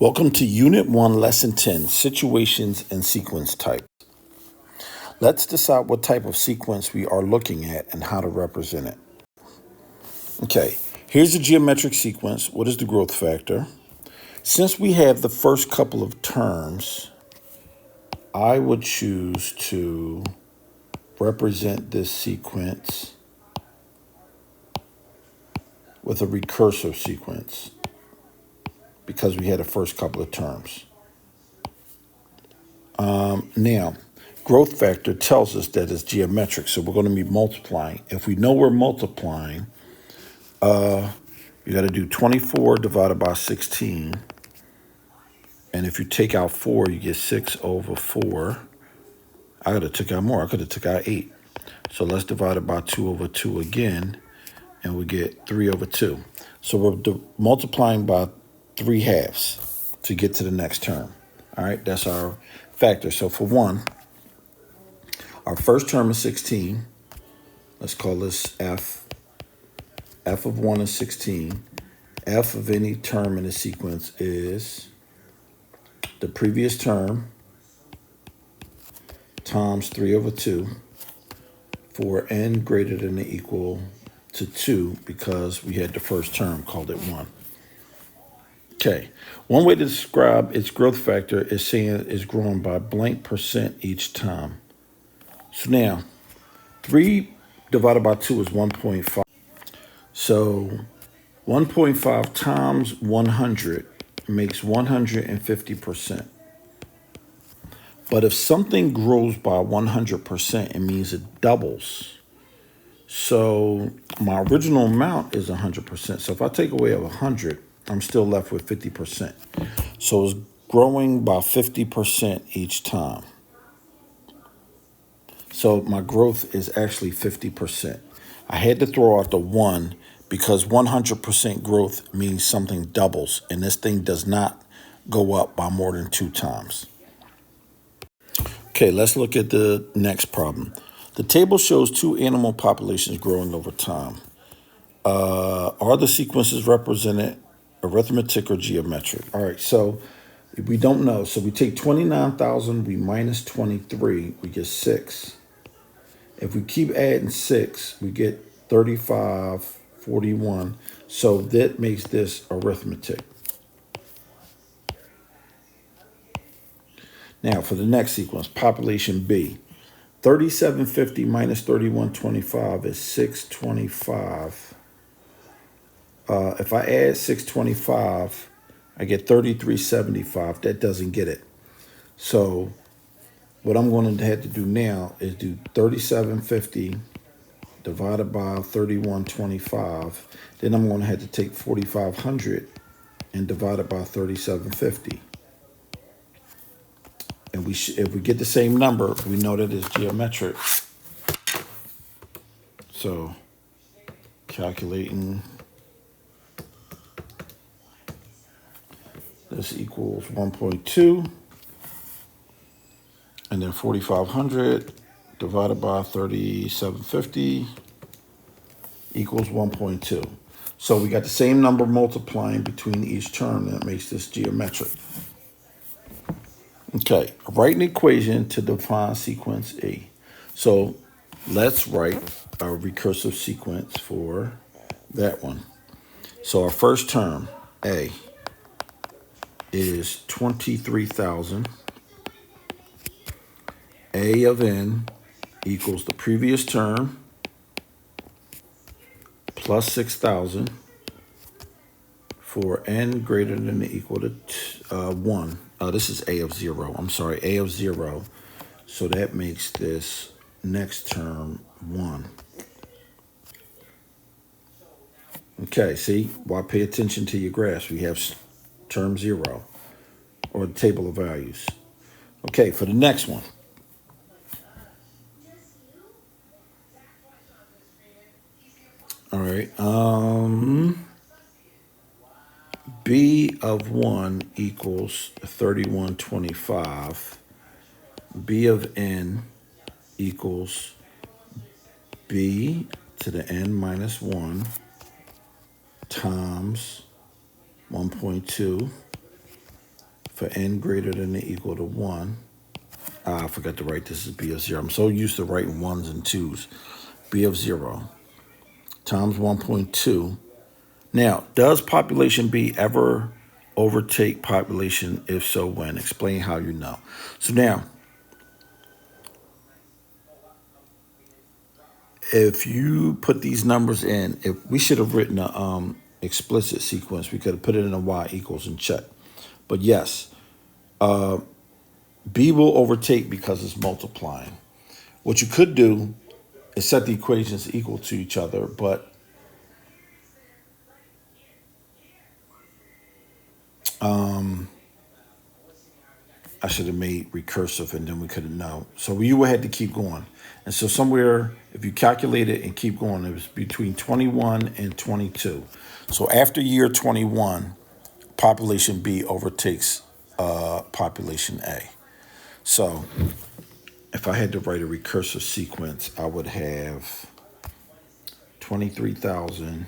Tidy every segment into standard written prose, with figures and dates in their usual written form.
Welcome to Unit 1, Lesson 10, Situations and Sequence Types. Let's decide what type of sequence we are looking at and how to represent it. Okay, here's the geometric sequence. What is the growth factor? Since we have the first couple of terms, I would choose to represent this sequence with a recursive sequence because we had the first couple of terms. Now, growth factor tells us that it's geometric, so we're going to be multiplying. If we know we're multiplying, you got to do 24 divided by 16. And if you take out 4, you get 6 over 4. I could have took out more. I could have took out 8. So let's divide it by 2 over 2 again, and we get 3 over 2. So we're multiplying by 3 halves to get to the next term. All right, that's our factor. So for 1, our first term is 16. Let's call this F. F of 1 is 16. F of any term in the sequence is the previous term times 3 over 2 for n greater than or equal to 2 because we had the first term, called it 1. Okay, one way to describe its growth factor is saying it's growing by blank percent each time. So now, 3 divided by 2 is 1.5. So 1.5 times 100 makes 150%. But if something grows by 100%, it means it doubles. So my original amount is 100%. So if I take away 100, I'm still left with 50%. So it's growing by 50% each time. So my growth is actually 50%. I had to throw out the 1 because 100% growth means something doubles, and this thing does not go up by more than 2 times. Okay, let's look at the next problem. The table shows 2 animal populations growing over time. Are the sequences represented arithmetic or geometric? All right, so we don't know. So we take 29,000, we minus 23, we get 6. If we keep adding 6, we get 35, 41. So that makes this arithmetic. Now for the next sequence, population B. 3750 minus 3125 is 625. If I add 625, I get 3375. That doesn't get it. So what I'm going to have to do now is do 3750 divided by 3125. Then I'm going to have to take 4500 and divide it by 3750. And if we get the same number, we know that it's geometric. So calculating, this equals 1.2. And then 4,500 divided by 3,750 equals 1.2. So we got the same number multiplying between each term, and that makes this geometric. Okay, write an equation to define sequence E. So let's write a recursive sequence for that one. So our first term, A, is 23,000. A of n equals the previous term plus 6,000 for n greater than or equal to 1. This is A of 0. I'm sorry, A of 0. So that makes this next term 1. Okay, see? Why pay attention to your graphs? We have term 0, or the table of values. Okay, for the next one. All right. B of 1 equals 3125. B of n equals b to the n minus 1 times 1.2 for n greater than or equal to 1. I forgot to write this as b of 0. I'm so used to writing 1s and 2s. B of 0 times 1.2. Now, does population B ever overtake population? If so, when? Explain how you know. So now, if you put these numbers in, if we should have written a explicit sequence, we could have put it in a y equals and check. But yes, B will overtake because it's multiplying. What you could do is set the equations equal to each other, but I should have made recursive and then we could have known. So you had to keep going. And so somewhere, if you calculate it and keep going, it was between 21 and 22. So after year 21, population B overtakes population A. So if I had to write a recursive sequence, I would have 23,000.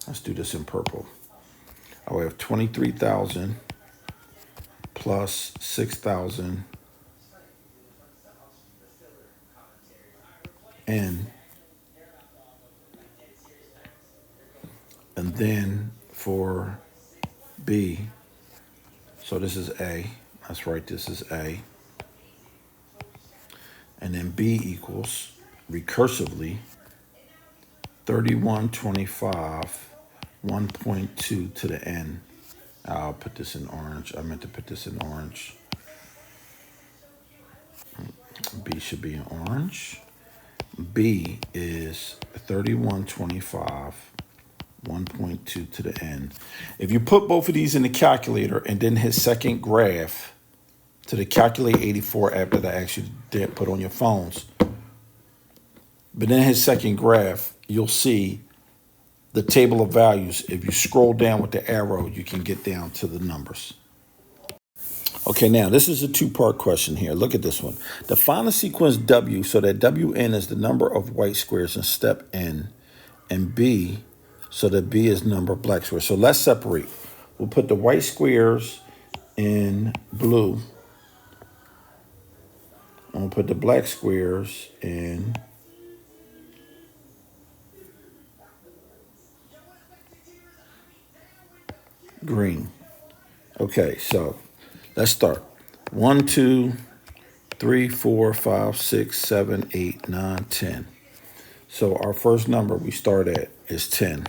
Let's do this in purple. I would have 23,000 plus 6,000 N. And then for B, so this is A. That's right, this is A. And then B equals, recursively, 3125, 1.2 to the N. I'll put this in orange. I meant to put this in orange. B should be in orange. B is 3125, 1.2 to the N. If you put both of these in the calculator and then hit second graph to the Calculate 84 app that I actually did put on your phones, but then hit second graph, you'll see the table of values. If you scroll down with the arrow, you can get down to the numbers. Okay, now this is a two-part question here. Look at this one. Define a sequence W so that Wn is the number of white squares in step N, and B so that B is number of black squares. So let's separate. We'll put the white squares in blue. And we'll put the black squares in green. Okay, so let's start. 1, 2, 3, 4, 5, 6, 7, 8, 9, 10. So our first number we start at is 10.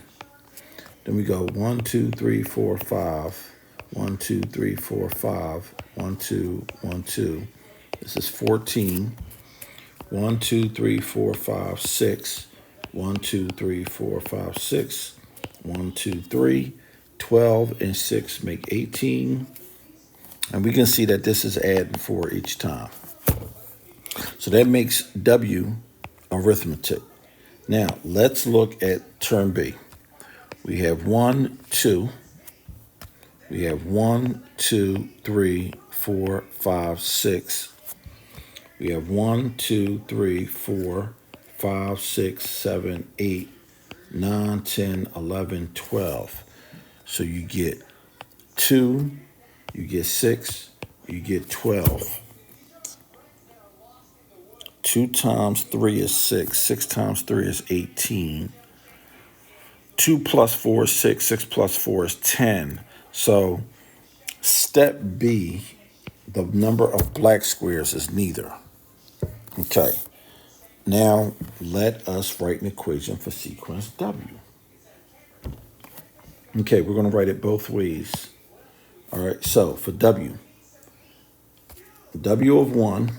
Then we go 1, 2, 3, 4, 5. 1, 2, 3, 4, 5. 1, 2, 1, 2. This is 14. 1, 2, 3, 4, 5, 6. 1, 2, 3, 4, 5, 6. 1, 2, 3. 12 and 6 make 18. And we can see that this is adding 4 each time. So that makes W arithmetic. Now, let's look at term B. We have 1, 2. We have 1, 2, 3, 4, 5, 6. We have 1, 2, 3, 4, 5, 6, 7, 8, 9, 10, 11, 12. So you get 2, you get 6, you get 12. 2 times 3 is 6. 6 times 3 is 18. 2 plus 4 is 6. 6 plus 4 is 10. So step B, the number of black squares is neither. Okay. Now let us write an equation for sequence W. Okay, we're going to write it both ways. All right, so for W, W of 1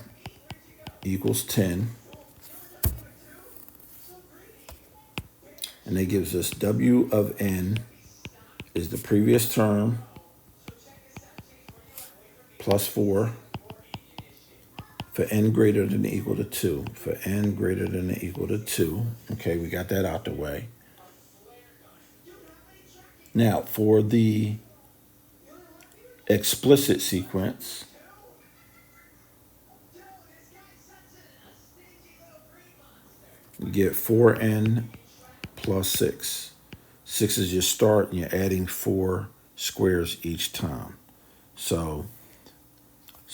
equals 10. And that gives us W of N is the previous term plus 4 for N greater than or equal to 2. For N greater than or equal to 2. Okay, we got that out the way. Now, for the explicit sequence, we get 4n plus 6. 6 is your start, and you're adding 4 squares each time. So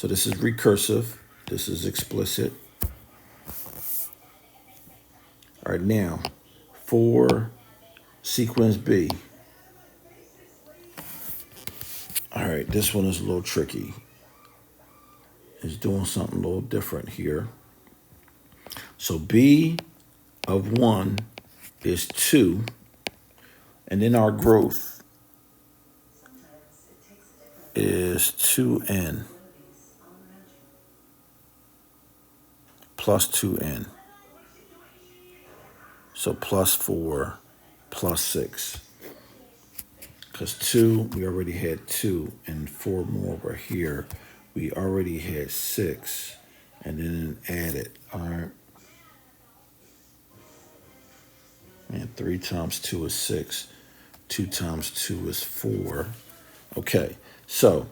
this is recursive. This is explicit. All right, now for sequence B. All right, this one is a little tricky. It's doing something a little different here. So B of 1 is 2, and then our growth is 2n plus 2n. So plus 4 plus 6. Because 2, we already had 2, and 4 more were here. We already had 6, and then added. All right. And 3 times 2 is 6. 2 times 2 is 4. Okay, so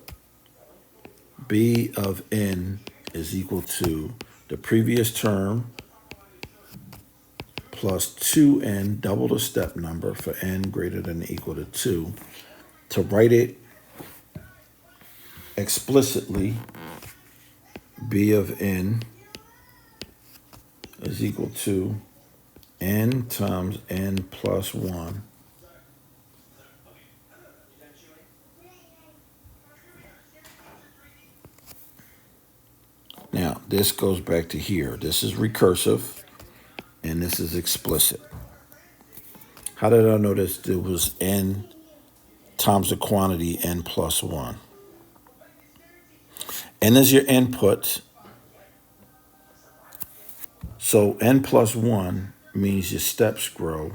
B of n is equal to the previous term plus 2n, double the step number for n greater than or equal to 2. To write it explicitly, B of n is equal to n times n plus 1 . Now, this goes back to here. This is recursive, and this is explicit. How did I know this? There was n times the quantity n plus 1. N is your input. So n plus 1 means your steps grow.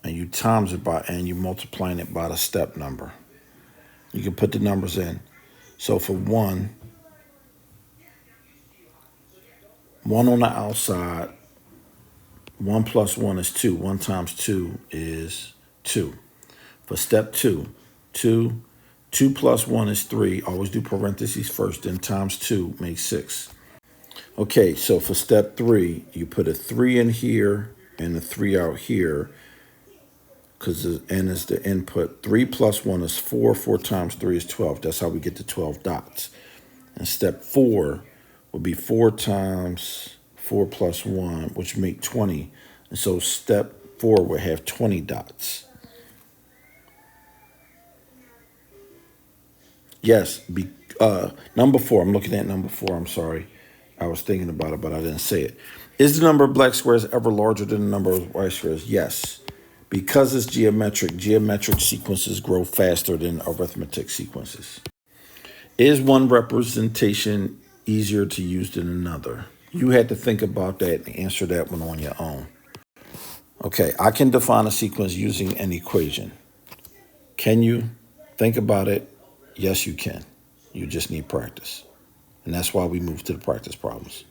And you times it by n, you're multiplying it by the step number. You can put the numbers in. So for 1 on the outside, 1 plus 1 is 2. 1 times 2 is 2. For step 2, 2 plus 1 is 3. Always do parentheses first, then times 2 makes 6. Okay, so for step 3, you put a 3 in here and a 3 out here because n is the input. 3 plus 1 is 4. 4 times 3 is 12. That's how we get the 12 dots. And step 4 will be 4 times 4 plus 1, which make 20. And so step 4 will have 20 dots. Yes, number 4. I'm looking at number 4. I'm sorry. I was thinking about it, but I didn't say it. Is the number of black squares ever larger than the number of white squares? Yes. Because it's geometric sequences grow faster than arithmetic sequences. Is one representation easier to use than another? You had to think about that and answer that one on your own. Okay, I can define a sequence using an equation. Can you? Think about it. Yes, you can. You just need practice. And that's why we move to the practice problems.